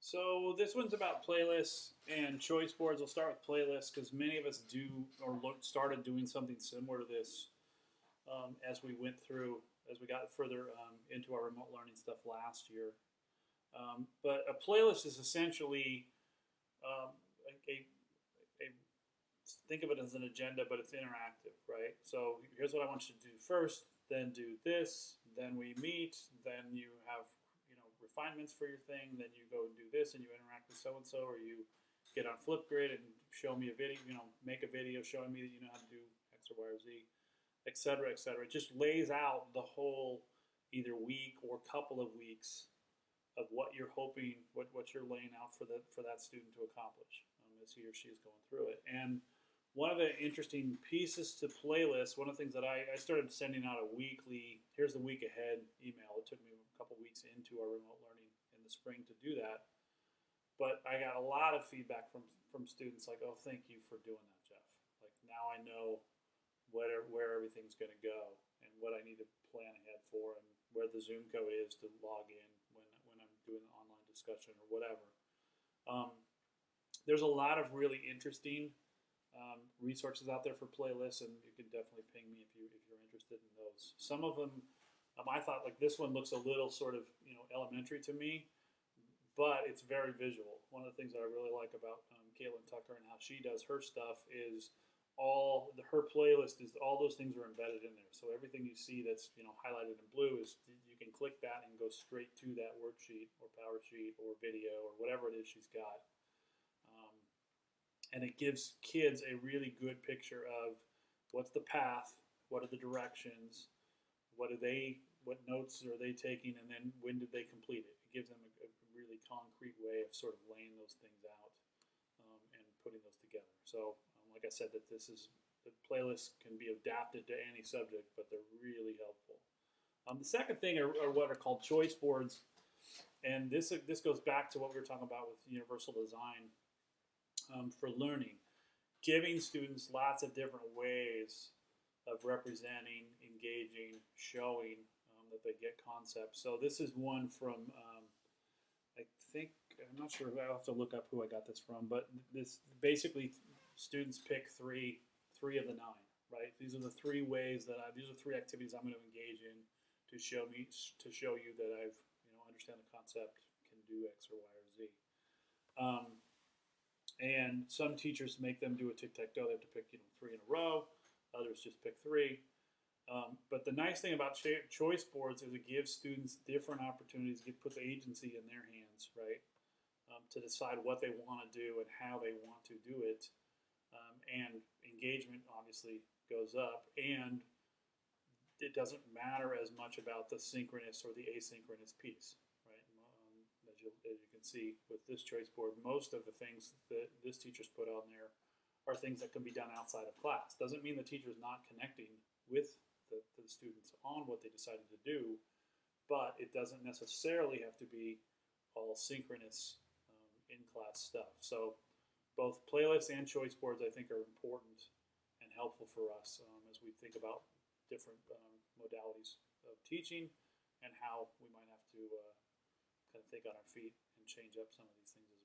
So this one's about playlists and choice boards. I'll start with playlists because many of us do or started doing something similar to this as we went through, as we got further into our remote learning stuff last year. But a playlist is essentially um, a think of it as an agenda, but it's interactive, right? So here's what I want you to do first, then do this, then we meet, then you have refinements for your thing, then you go do this and you interact with so and so, or you get on Flipgrid and show me a video, make a video showing me that you know how to do X or Y or Z, et cetera, et cetera. It just lays out the whole either week or couple of weeks of what you're hoping, what you're laying out for that student to accomplish as he or she is going through it. And one of the interesting pieces to playlists, one of the things that I started sending out a weekly, here's the week ahead email. It took me a couple weeks into our remote learning in the spring to do that. But I got a lot of feedback from students like, oh, thank you for doing that, Jeff. Like now I know where everything's going to go and what I need to plan ahead for and where the Zoom code is to log in when I'm doing an online discussion or whatever. There's a lot of really interesting resources out there for playlists, and you can definitely ping me if you're interested in those. Some of them, I thought like this one looks a little sort of elementary to me, but it's very visual. One of the things that I really like about Caitlin Tucker and how she does her stuff is her playlist is all those things are embedded in there. So everything you see that's highlighted in blue is you can click that and go straight to that worksheet or power sheet or video or whatever it is she's got. And it gives kids a really good picture of what's the path, what are the directions, what notes are they taking, and then when did they complete it. It gives them a really concrete way of sort of laying those things out and putting those together. So, like I said, the playlists can be adapted to any subject, but they're really helpful. The second thing are what are called choice boards, and this goes back to what we were talking about with universal design. For learning, giving students lots of different ways of representing, engaging, showing that they get concepts. So this is one from, I think, I'm not sure, I'll have to look up who I got this from, but this basically students pick three of the 9, right? These are the 3 ways these are 3 activities I'm going to engage in to show you that I've, understand the concept, can do X or Y or Z. And some teachers make them do a tic-tac-toe. They have to pick 3 in a row. Others just pick 3. But the nice thing about choice boards is it gives students different opportunities. It puts agency in their hands, right, to decide what they want to do and how they want to do it. And engagement obviously goes up. And it doesn't matter as much about the synchronous or the asynchronous piece. As you can see with this choice board, most of the things that this teacher's put on there are things that can be done outside of class. Doesn't mean the teacher's not connecting with the students on what they decided to do, but it doesn't necessarily have to be all synchronous in-class stuff. So both playlists and choice boards I think are important and helpful for us as we think about different modalities of teaching and how we might have to kind of think on our feet and change up some of these things as